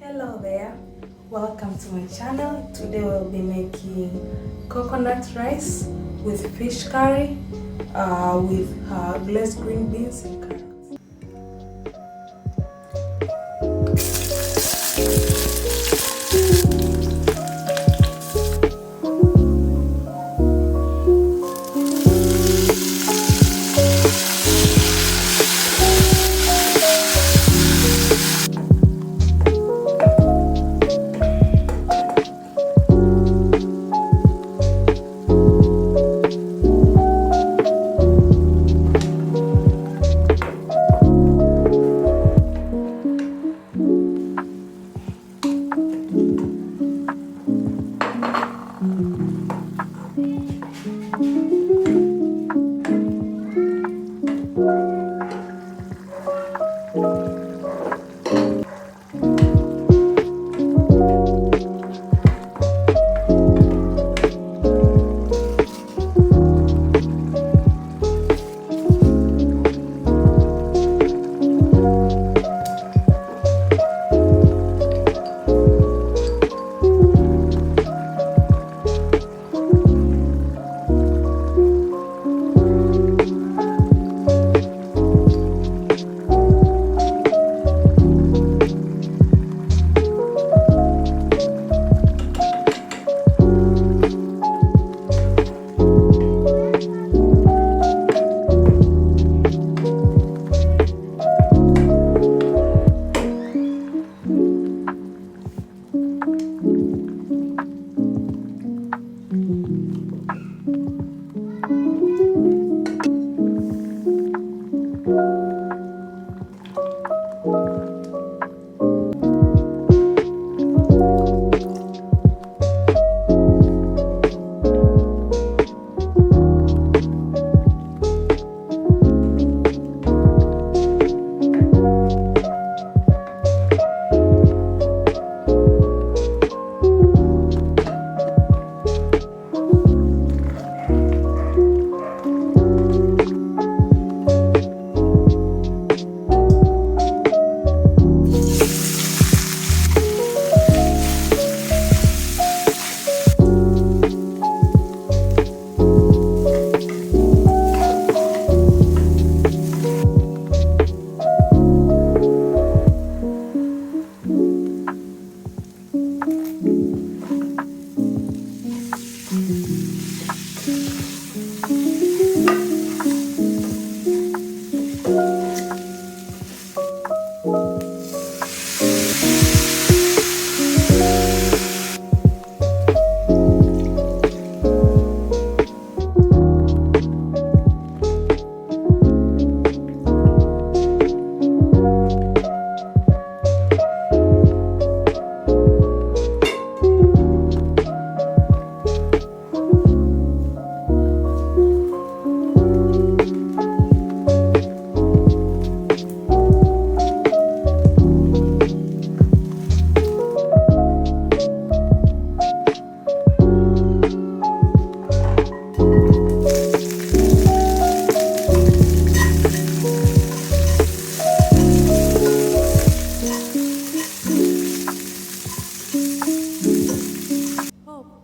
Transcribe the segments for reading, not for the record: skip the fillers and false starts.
Hello there, welcome to my channel. Today we'll be making coconut rice with fish curry with glazed green beans and carrots.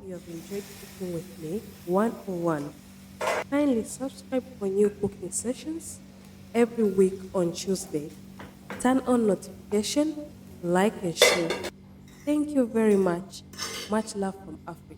You have enjoyed cooking with me 101. Kindly subscribe for new cooking sessions every week on Tuesday. Turn on notification, like and share. Thank you very much. Much love from Africa.